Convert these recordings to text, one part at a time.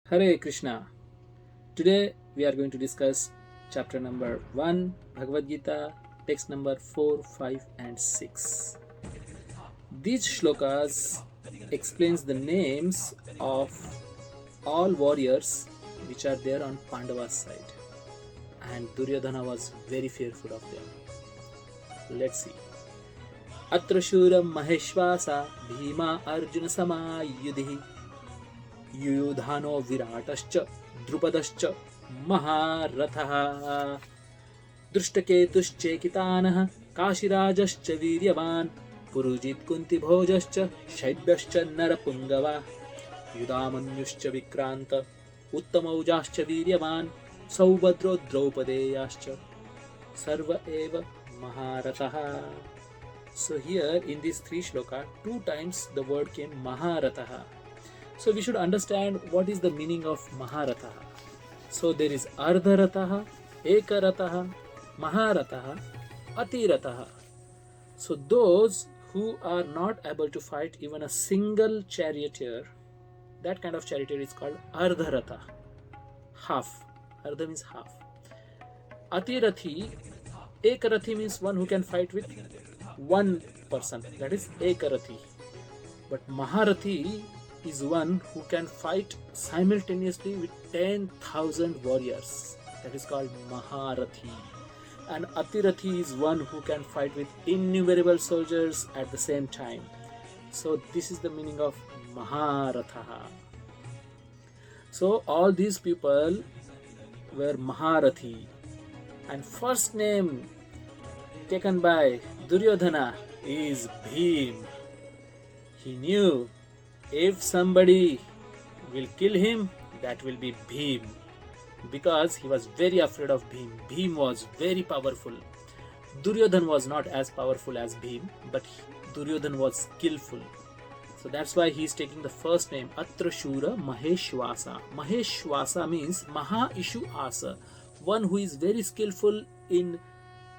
Hare Krishna. Today we are going to discuss chapter number 1, Bhagavad Gita, text number 4, 5 and 6. These shlokas explains the names of all warriors which are there on Pandava's side. And Duryodhana was very fearful of them. Let's see. Atra śūrā maheṣv-āsā bhīma-arjuna-samā yudhi yuyudhāno virāṭaś drupadaś mahā-rathaḥ Dhṛṣṭadyumna kāshirājascha vīryavān purujit kunti-bhojascha shaibhyascha narapungava yudhamanyuscha vikrānta uttamaujascha vīryavān saubhadro draupadeyascha sarva eva mahā-rathaḥ. So here in these three shloka, two times the word came mahā-rathaḥ. So we should understand what is the meaning of mahā-rathaḥ. So there is ardha-rathaḥ, eka-rathaḥ, mahā-rathaḥ, ati-rathaḥ. So those who are not able to fight even a single charioteer, that kind of charioteer is called ardha-rathaḥ, half. Ardha means half. Ati-rathi, eka-rathi means one who can fight with one person, that is eka-rathi. But mahā-rathi is one who can fight simultaneously with 10,000 warriors. That is called mahā-rathi. And ati-rathi is one who can fight with innumerable soldiers at the same time. So this is the meaning of mahā-rathaḥ. So all these people were mahā-rathi. And first name taken by Duryodhana is Bhīm. He knew if somebody will kill him, that will be Bhīm, because he was very afraid of Bhīm. Bhīm was very powerful. Duryodhana was not as powerful as Bhīm, but Duryodhana was skillful. So that's why he is taking the first name, atra śūrā maheṣv-āsā. Maheṣv-āsā means mahā-iṣu-āsāḥ, one who is very skillful in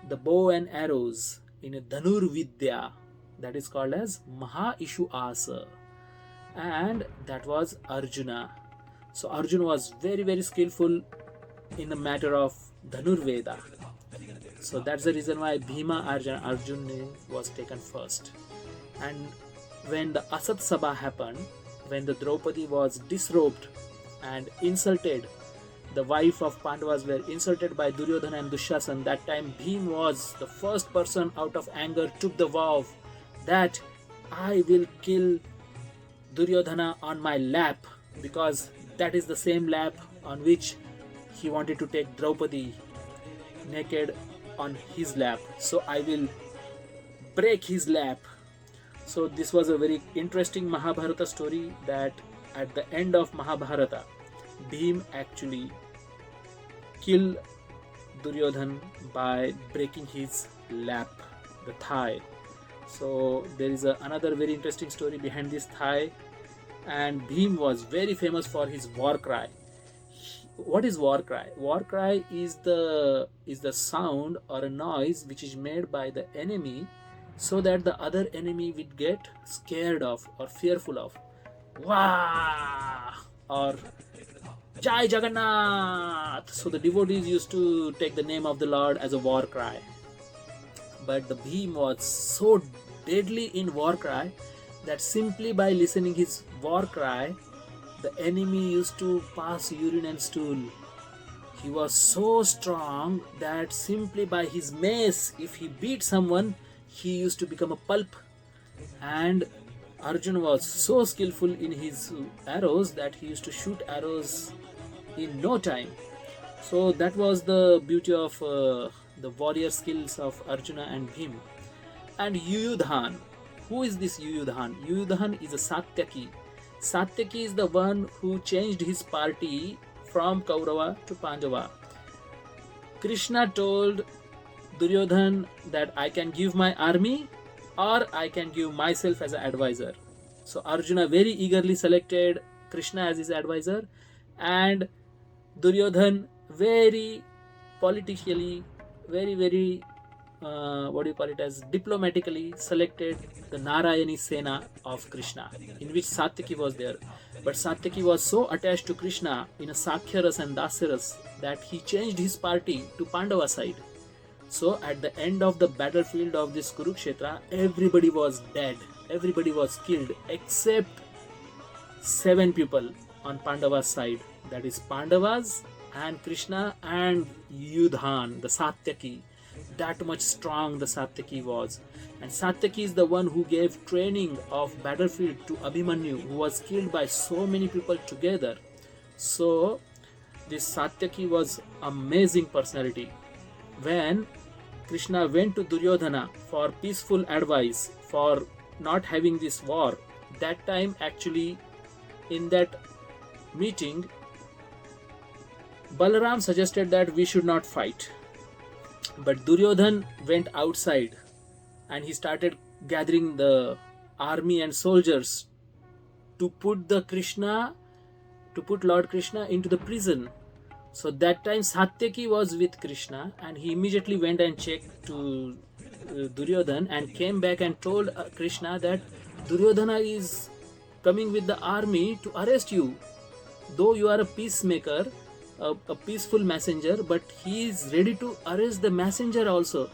the bow and arrows, in a dhanur-vidya, that is called as mahā-iṣu-āsāḥ. And that was Arjuna. So Arjuna was very skillful in the matter of Dhanurveda. So that's the reason why Bhīma and Arjuna was taken first. And when the Asat Sabha happened, when the Draupadi was disrobed and insulted, the wife of Pandavas were insulted by Duryodhana and Dushyasan, that time Bhīm was the first person out of anger took the vow that I will kill Duryodhana on my lap, because that is the same lap on which he wanted to take Draupadi naked on his lap. So I will break his lap. So this was a very interesting Mahabharata story, that at the end of Mahabharata, Bhīm actually killed Duryodhana by breaking his lap, the thigh. So there is another very interesting story behind this thigh. And Bhīm was very famous for his war cry. What is war cry? War cry is the sound or a noise which is made by the enemy, so that the other enemy would get scared of or fearful of. Wah! Or Jai Jagannath! So the devotees used to take the name of the Lord as a war cry. But the Bhīm was so deadly in war cry that simply by listening his war cry, the enemy used to pass urine and stool. He was so strong that simply by his mace, if he beat someone, he used to become a pulp. And Arjuna was so skillful in his arrows that he used to shoot arrows in no time. So that was the beauty of the warrior skills of Arjuna and Bhīm. And Yuyudhāna. Who is this Yuyudhāna? Yuyudhāna is a Satyaki. Satyaki is the one who changed his party from Kaurava to Pandava. Krishna told Duryodhana that I can give my army or I can give myself as an advisor. So Arjuna very eagerly selected Krishna as his advisor, and Duryodhana very politically, very diplomatically selected the Narayani Sena of Krishna, in which Satyaki was there. But Satyaki was so attached to Krishna in a Sakhyaras and Dasyaras that he changed his party to Pandava side. So at the end of the battlefield of this Kurukshetra, everybody was dead. Everybody was killed except 7 people on Pandava's side. That is Pandavas and Krishna and Yuyudhāna, the Satyaki. That much strong the Satyaki was. And Satyaki is the one who gave training of battlefield to Abhimanyu, who was killed by so many people together. So this Satyaki was amazing personality. When Krishna went to Duryodhana for peaceful advice for not having this war, that time actually in that meeting Balaram suggested that we should not fight. But Duryodhana went outside and he started gathering the army and soldiers to put Lord Krishna into the prison. So that time Satyaki was with Krishna and he immediately went and checked to Duryodhana and came back and told Krishna that Duryodhana is coming with the army to arrest you. Though you are a peacemaker, a peaceful messenger, but he is ready to arrest the messenger also.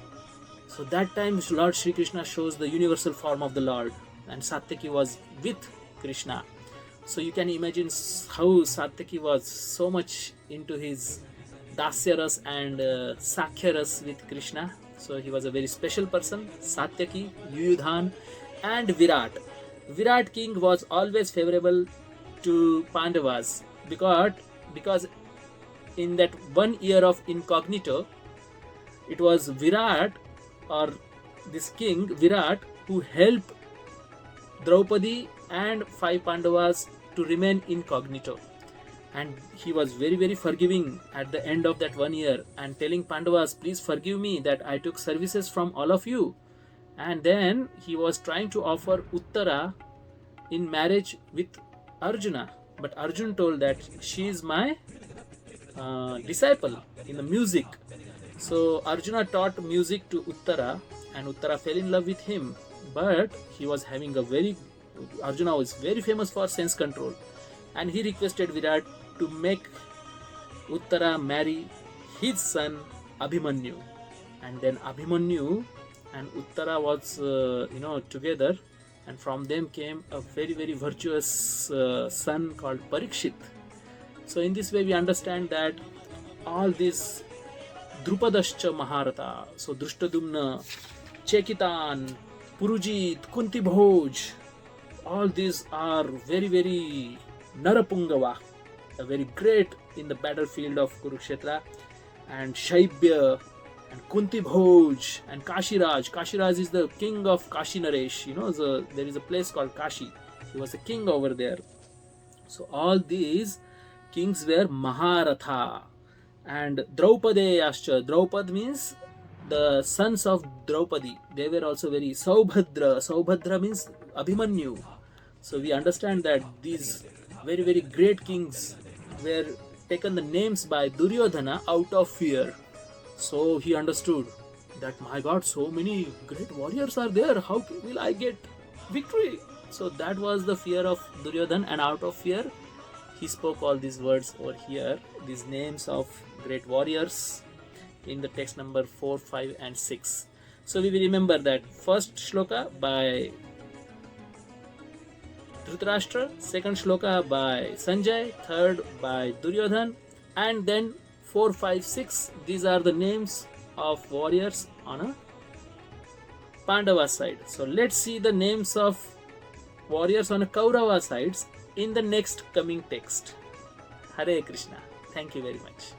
So that time Lord Shri Krishna shows the universal form of the Lord and Satyaki was with Krishna. So you can imagine how Satyaki was so much into his Dasyaras and Sakhyaras with Krishna. So he was a very special person. Satyaki, Yuyudhāna and Virāṭa. Virāṭa king was always favorable to Pandavas because in that 1 year of incognito, it was Virāṭa or this king Virāṭa who helped Draupadi and 5 Pandavas to remain incognito. And he was very, very forgiving at the end of that 1 year and telling Pandavas, please forgive me that I took services from all of you. And then he was trying to offer Uttara in marriage with Arjuna. But Arjuna told that she is my disciple in the music. So Arjuna taught music to Uttara and Uttara fell in love with him. But he was having Arjuna was very famous for sense control. And he requested Virāṭa to make Uttara marry his son Abhimanyu. And then Abhimanyu and Uttara was together, and from them came a very, very virtuous son called Parikshit. So in this way we understand that all these drupadaś mahā-rathaḥ, so Dhṛṣṭadyumna, Chekitan, Purujit, Kunti Bhoj, all these are very, very Narapungava, a very great in the battlefield of Kurukshetra, and Shaibya and Kunti Bhoj and Kashiraj. Kashiraj is the king of Kashi Naresh. There is a place called Kashi. He was a king over there. So all these kings were mahā-rathaḥ. And Draupadeyascha. Draupad means the sons of Draupadi. They were also very Saubhadra. Saubhadra means Abhimanyu. So we understand that these very, very great kings were taken the names by Duryodhana out of fear. So he understood that, my God, so many great warriors are there. How will I get victory? So that was the fear of Duryodhana, and out of fear he spoke all these words over here, these names of great warriors in the text number 4, 5 and 6. So we will remember that first shloka by Dhritarashtra, second shloka by Sanjay, third by Duryodhana, and then 4, 5, 6. These are the names of warriors on a Pandava side. So let's see the names of warriors on a Kaurava sides in the next coming text. Hare Krishna. Thank you very much.